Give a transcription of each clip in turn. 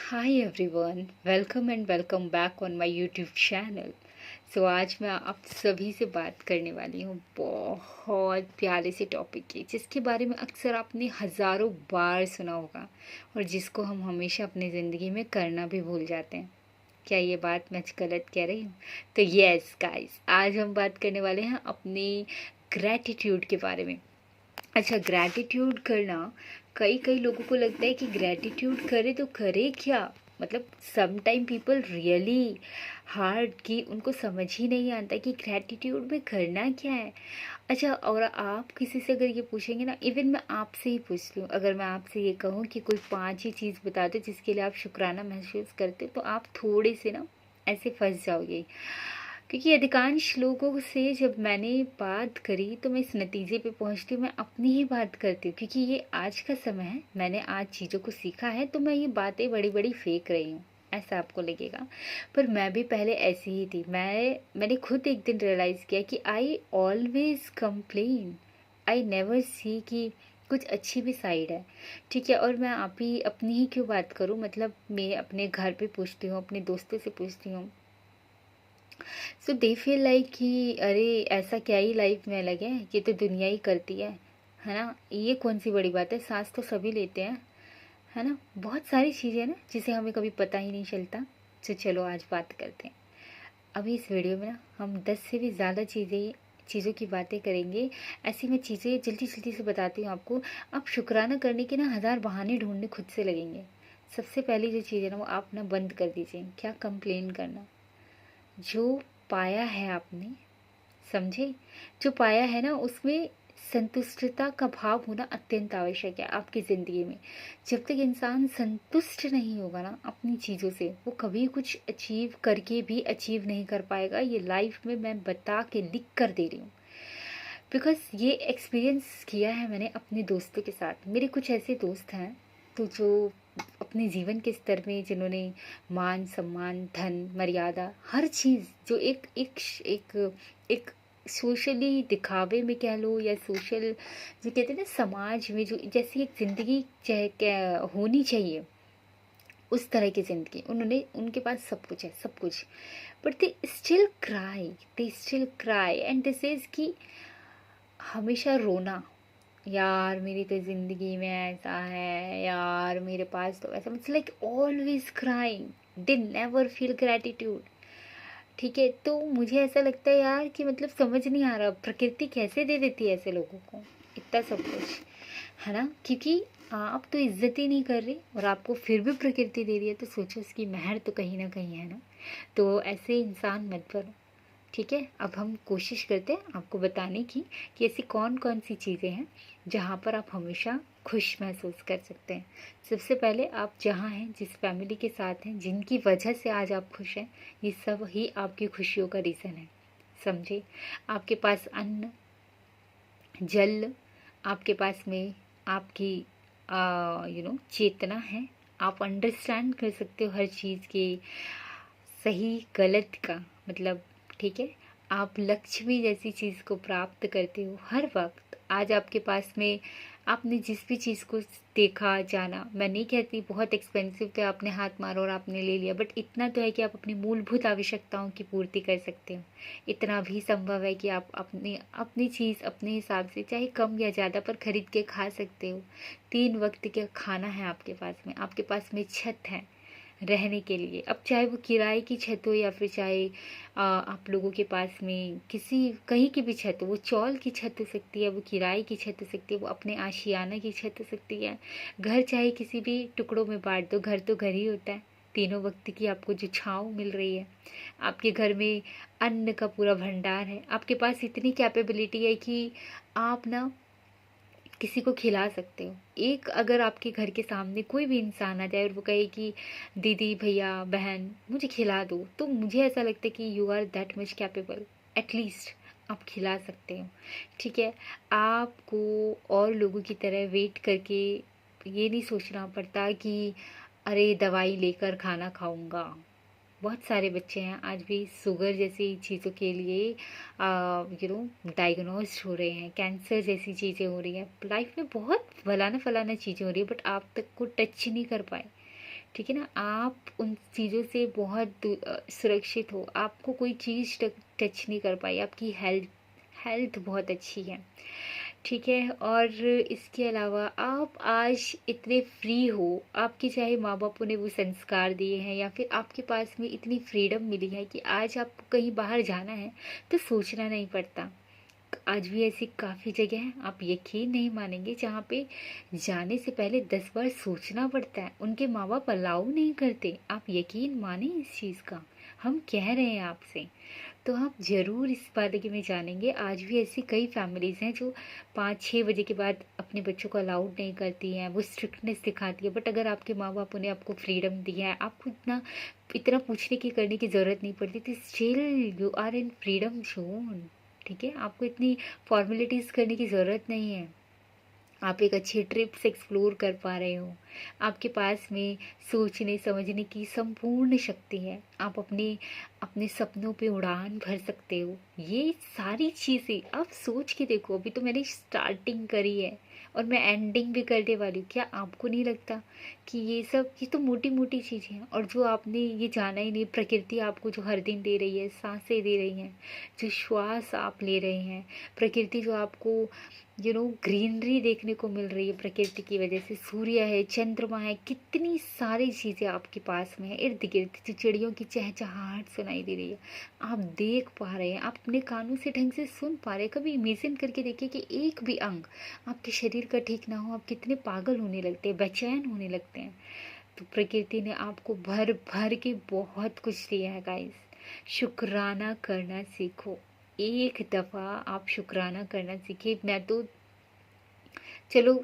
Hi everyone, welcome and welcome back on my YouTube channel. आज मैं आप सभी से बात करने वाली हूँ बहुत प्यारे से टॉपिक की, जिसके बारे में अक्सर आपने हज़ारों बार सुना होगा और जिसको हम हमेशा अपनी ज़िंदगी में करना भी भूल जाते हैं। क्या ये बात मैं गलत कह रही हूँ? तो यस गाइस, आज हम बात करने वाले हैं अपनी ग्रैटिट्यूड के बारे में। अच्छा, ग्रैटिट्यूड करना, कई कई लोगों को लगता है कि ग्रैटिट्यूड करे तो करे क्या। मतलब some time people really hard कि उनको समझ ही नहीं आता कि ग्रैटिट्यूड में करना क्या है। अच्छा, और आप किसी से अगर ये पूछेंगे ना, इवन मैं आपसे ही पूछ लूँ, अगर मैं आपसे ये कहूँ कि कोई 5 ही चीज़ बता दो जिसके लिए आप शुक्राना महसूस करते, तो आप थोड़े से ना ऐसे फंस जाओगे। क्योंकि अधिकांश लोगों से जब मैंने बात करी तो मैं इस नतीजे पे पहुंचती हूँ, मैं अपनी ही बात करती हूँ, क्योंकि ये आज का समय है, मैंने आज चीज़ों को सीखा है, तो मैं ये बातें बड़ी बड़ी फेंक रही हूँ, ऐसा आपको लगेगा। पर मैं भी पहले ऐसी ही थी। मैंने खुद एक दिन रियलाइज़ किया कि I always complain, I never see कि कुछ अच्छी भी साइड है। ठीक है, और मैं आप ही अपनी ही क्यों बात करूँ, मतलब मैं अपने घर पे पूछती हूँ, अपने दोस्तों से पूछती हूँ, सो दे फील लाइक कि अरे ऐसा क्या ही लाइफ में अलग है, ये तो दुनिया ही करती है ना, ये कौन सी बड़ी बात है, सांस तो सभी लेते हैं, है ना। बहुत सारी चीज़ें हैं ना जिसे हमें कभी पता ही नहीं चलता। तो चलो आज बात करते हैं। अभी इस वीडियो में ना हम 10 से भी ज़्यादा चीज़ों की बातें करेंगे। ऐसी मैं चीज़ें जल्दी जल्दी से बताती हूँ आपको। आप शुक्राना करने के ना हज़ार बहाने ढूंढने खुद से लगेंगे। सबसे पहली जो चीज़ है ना, वो आप ना बंद कर दीजिए क्या कंप्लेन करना। जो पाया है आपने, समझे, जो पाया है ना, उसमें संतुष्टता का भाव होना अत्यंत आवश्यक है आपकी ज़िंदगी में। जब तक इंसान संतुष्ट नहीं होगा ना अपनी चीज़ों से, वो कभी कुछ अचीव करके भी अचीव नहीं कर पाएगा। ये लाइफ में मैं बता के लिख कर दे रही हूँ, बिकॉज़ ये एक्सपीरियंस किया है मैंने अपने दोस्तों के साथ। मेरे कुछ ऐसे दोस्त हैं तो जो अपने जीवन के स्तर में, जिन्होंने मान सम्मान, धन, मर्यादा, हर चीज़ जो एक एक एक एक सोशली दिखावे में कह लो, या सोशल जो कहते हैं ना समाज में जो जैसी एक ज़िंदगी होनी चाहिए, उस तरह की ज़िंदगी उन्होंने, उनके पास सब कुछ है, सब कुछ। But they still cry and this is कि हमेशा रोना, यार मेरी तो ज़िंदगी में ऐसा है, यार मेरे पास तो ऐसा, मतलब like always crying, they never feel gratitude. ठीक है, तो मुझे ऐसा लगता है यार कि मतलब समझ नहीं आ रहा प्रकृति कैसे दे देती है ऐसे लोगों को इतना सब कुछ, है ना। क्योंकि आप तो इज्जत ही नहीं कर रहे और आपको फिर भी प्रकृति दे रही है, तो सोचो उसकी मेहर तो कहीं ना कहीं है ना। तो ऐसे इंसान मत बनो। ठीक है, अब हम कोशिश करते हैं आपको बताने की कि ऐसी कौन कौन सी चीज़ें हैं जहाँ पर आप हमेशा खुश महसूस कर सकते हैं। सबसे पहले, आप जहाँ हैं, जिस फैमिली के साथ हैं, जिनकी वजह से आज आप खुश हैं, ये सब ही आपकी खुशियों का रीज़न है। समझे, आपके पास अन्न, जल, आपके पास में आपकी चेतना है, आप अंडरस्टैंड कर सकते हो हर चीज़ के सही गलत का, मतलब ठीक है। आप लक्ष्मी जैसी चीज़ को प्राप्त करते हो हर वक्त। आज आपके पास में, आपने जिस भी चीज़ को देखा, जाना, मैं नहीं कहती बहुत एक्सपेंसिव तो आपने हाथ मारा और आपने ले लिया, बट इतना तो है कि आप अपनी मूलभूत आवश्यकताओं की पूर्ति कर सकते हो। इतना भी संभव है कि आप अपनी अपनी चीज़ अपने हिसाब से, चाहे कम या ज़्यादा, पर खरीद के खा सकते हो। 3 वक्त का खाना है आपके पास में, आपके पास में छत है रहने के लिए। अब चाहे वो किराए की छत हो, या फिर चाहे आप लोगों के पास में किसी कहीं की भी छत हो, वो चौल की छत हो सकती है, वो किराए की छत हो सकती है, वो अपने आशियाना की छत हो सकती है। घर चाहे किसी भी टुकड़ों में बांट दो, घर तो घर ही होता है। तीनों वक्त की आपको जो छाँव मिल रही है, आपके घर में अन्न का पूरा भंडार है, आपके पास इतनी कैपेबिलिटी है कि आप ना किसी को खिला सकते हो। एक अगर आपके घर के सामने कोई भी इंसान आ जाए और वो कहे कि दीदी, भैया, बहन, मुझे खिला दो, तो मुझे ऐसा लगता है कि you are that much capable, at least आप खिला सकते हो। ठीक है, आपको और लोगों की तरह वेट करके ये नहीं सोचना पड़ता कि अरे दवाई लेकर खाना खाऊंगा। बहुत सारे बच्चे हैं आज भी शुगर जैसी चीज़ों के लिए डायग्नोज हो रहे हैं, कैंसर जैसी चीज़ें हो रही हैं लाइफ में, बहुत फलाना फलाना चीज़ें हो रही है, बट आप तक को टच नहीं कर पाए। ठीक है ना। आप उन चीज़ों से बहुत सुरक्षित हो, आपको कोई चीज़ टच नहीं कर पाई, आपकी हेल्थ हेल्थ बहुत अच्छी है, ठीक है। और इसके अलावा आप आज इतने फ्री हो, आपके चाहे माँ बापों ने वो संस्कार दिए हैं या फिर आपके पास में इतनी फ्रीडम मिली है कि आज आपको कहीं बाहर जाना है तो सोचना नहीं पड़ता। आज भी ऐसी काफ़ी जगह हैं, आप यकीन नहीं मानेंगे, जहाँ पे जाने से पहले 10 बार सोचना पड़ता है, उनके माँ बाप अलाउ नहीं करते। आप यकीन माने इस चीज़ का, हम कह रहे हैं आपसे। तो आप ज़रूर इस बारे में जानेंगे। आज भी ऐसी कई फैमिलीज़ हैं जो 5-6 बजे के बाद अपने बच्चों को अलाउड नहीं करती हैं, वो स्ट्रिक्टनेस दिखाती है। बट अगर आपके माँ बापों ने आपको फ्रीडम दिया है, आपको इतना इतना पूछने की करने की ज़रूरत नहीं पड़ती, तो still you are in freedom zone, ठीक है। आपको इतनी फॉर्मेलिटीज़ करने की ज़रूरत नहीं है, आप एक अच्छी ट्रिप्स एक्सप्लोर कर पा रहे हो, आपके पास में सोचने समझने की संपूर्ण शक्ति है, आप अपने अपने सपनों पे उड़ान भर सकते हो। ये सारी चीज़ें आप सोच के देखो, अभी तो मैंने स्टार्टिंग करी है और मैं एंडिंग भी करने वाली हूँ। क्या आपको नहीं लगता कि ये तो मोटी मोटी चीज़ें हैं, और जो आपने ये जाना ही नहीं, प्रकृति आपको जो हर दिन दे रही है, सांसें दे रही हैं, जो श्वास आप ले रहे हैं, प्रकृति जो आपको ग्रीनरी देखने को मिल रही है प्रकृति की वजह से, सूर्य है, चंद्रमा है, कितनी सारी चीज़ें आपके पास में है इर्द गिर्द, जो चिड़ियों की चहचहाहट सुनाई दे रही है, आप देख पा रहे हैं, आप अपने कानों से ढंग से सुन पा रहे हैं। कभी इमेजिन करके देखिए कि एक भी अंग आपके शरीर का ठीक ना हो, आप कितने पागल होने लगते हैं, बेचैन होने लगते हैं। तो प्रकृति ने आपको भर भर के बहुत कुछ दिया है गाइस। शुक्राना करना सीखो, एक दफ़ा आप शुक्राना करना सीखे। मैं तो चलो,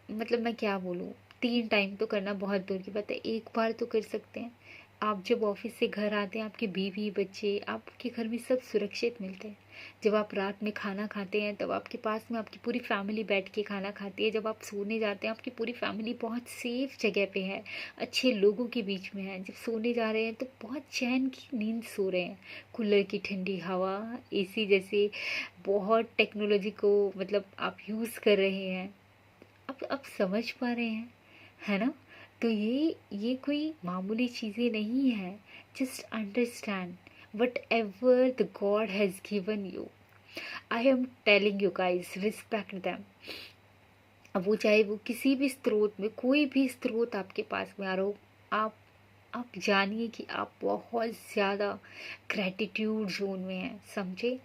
मतलब मैं क्या बोलूँ, 3 टाइम तो करना बहुत दूर की बात है, एक बार तो कर सकते हैं। आप जब ऑफिस से घर आते हैं, आपके बीवी बच्चे आपके घर में सब सुरक्षित मिलते हैं। जब आप रात में खाना खाते हैं तब आपके पास में आपकी पूरी फैमिली बैठ के खाना खाती है। जब आप सोने जाते हैं आपकी पूरी फैमिली बहुत सेफ जगह पे है, अच्छे लोगों के बीच में है। जब सोने जा रहे हैं तो बहुत चैन की नींद सो रहे हैं, कूलर की ठंडी हवा, एसी जैसे बहुत टेक्नोलॉजी को मतलब आप यूज़ कर रहे हैं। अब समझ पा रहे हैं, है ना। तो ये कोई मामूली चीज़ें नहीं है। Just understand what ever the God has given you, I am telling you guys, respect them. अब वो चाहे वो किसी भी स्रोत में, कोई भी स्रोत आपके पास में आ रहा हो, आप जानिए कि आप बहुत ज़्यादा ग्रैटिट्यूड जोन में हैं, समझे।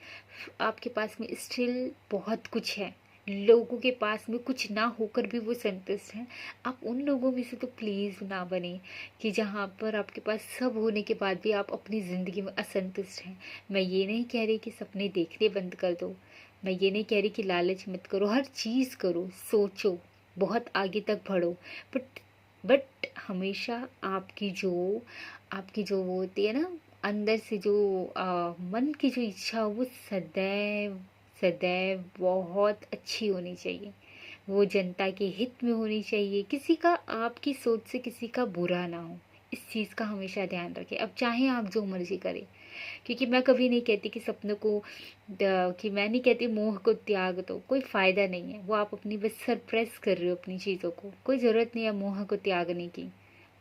आपके पास में स्टिल बहुत कुछ है, लोगों के पास में कुछ ना होकर भी वो संतुष्ट हैं। आप उन लोगों में से तो प्लीज़ ना बने कि जहाँ पर आपके पास सब होने के बाद भी आप अपनी ज़िंदगी में असंतुष्ट हैं। मैं ये नहीं कह रही कि सपने देखने बंद कर दो, मैं ये नहीं कह रही कि लालच मत करो, हर चीज़ करो, सोचो, बहुत आगे तक बढ़ो। बट बट हमेशा आपकी जो वो होती है ना, अंदर से जो मन की जो इच्छा हो, वो सदैव सदैव बहुत अच्छी होनी चाहिए, वो जनता के हित में होनी चाहिए, किसी का आपकी सोच से किसी का बुरा ना हो। इस चीज़ का हमेशा ध्यान रखें। अब चाहे आप जो मर्जी करें, क्योंकि मैं कभी नहीं कहती कि सपनों को कि मैं नहीं कहती मोह को त्याग दो, कोई फ़ायदा नहीं है। वो आप अपनी बस सरप्रेस कर रहे हो अपनी चीज़ों को, कोई ज़रूरत नहीं है मोह को त्यागने की।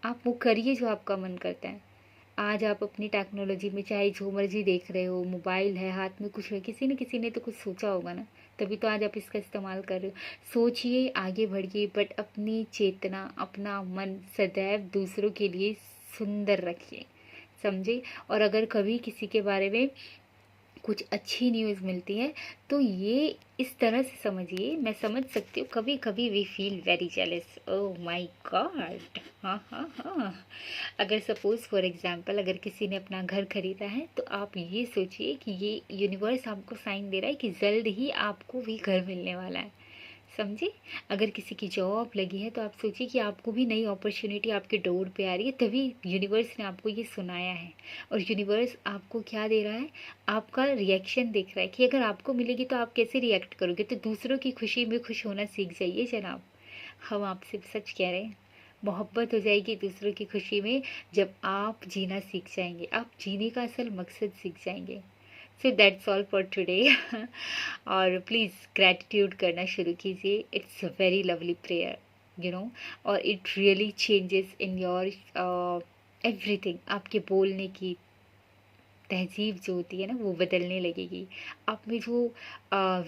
आप वो करिए जो आपका मन करता है। आज आप अपनी टेक्नोलॉजी में चाहे जो मर्जी देख रहे हो, मोबाइल है हाथ में, कुछ है, किसी ने तो कुछ सोचा होगा ना, तभी तो आज आप इसका इस्तेमाल कर रहे हो। सोचिए, आगे बढ़िए, बट अपनी चेतना, अपना मन सदैव दूसरों के लिए सुंदर रखिए, समझे। और अगर कभी किसी के बारे में कुछ अच्छी न्यूज़ मिलती है तो ये इस तरह से समझिए, मैं समझ सकती हूँ, कभी कभी we feel very jealous, oh my God. हाँ हाँ हाँ, अगर सपोज़ फॉर एग्जांपल अगर किसी ने अपना घर खरीदा है तो आप ये सोचिए कि ये यूनिवर्स आपको साइन दे रहा है कि जल्द ही आपको भी घर मिलने वाला है, समझे। अगर किसी की जॉब लगी है तो आप सोचिए कि आपको भी नई अपॉर्चुनिटी आपके डोर पे आ रही है, तभी यूनिवर्स ने आपको ये सुनाया है। और यूनिवर्स आपको क्या दे रहा है, आपका रिएक्शन देख रहा है कि अगर आपको मिलेगी तो आप कैसे रिएक्ट करोगे। तो दूसरों की खुशी में खुश होना सीख जाइए जनाब, हम आपसे सच कह रहे हैं। मोहब्बत हो जाएगी दूसरों की खुशी में जब आप जीना सीख जाएंगे, आप जीने का असल मकसद सीख जाएंगे। So that's all for today. और प्लीज़ ग्रैटिट्यूड करना शुरू कीजिए, it's a very lovely prayer. और it really changes in your everything. आपके बोलने की तहज़ीब जो होती है ना वो बदलने लगेगी। आप में जो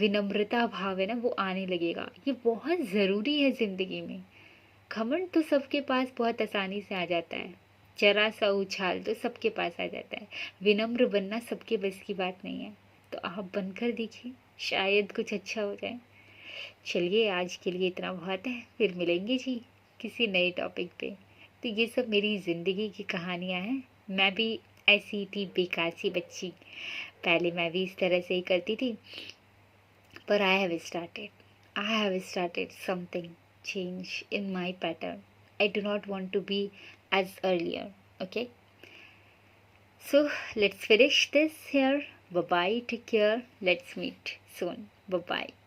विनम्रता भाव है ना वो आने लगेगा। ये बहुत ज़रूरी है ज़िंदगी में। घमंड तो सबके पास बहुत आसानी से आ जाता है, जरा सा उछाल तो सबके पास आ जाता है। विनम्र बनना सबके बस की बात नहीं है, तो आप बनकर देखिए, शायद कुछ अच्छा हो जाए। चलिए आज के लिए इतना बहुत है, फिर मिलेंगे जी किसी नए टॉपिक पे। तो ये सब मेरी ज़िंदगी की कहानियाँ हैं। मैं भी ऐसी थी बेकार सी बच्ची, पहले मैं भी इस तरह से ही करती थी, पर I have started something change in my pattern. I do not want to be as earlier. Okay, so let's finish this here. Bye bye, take care. Let's meet soon. Bye bye.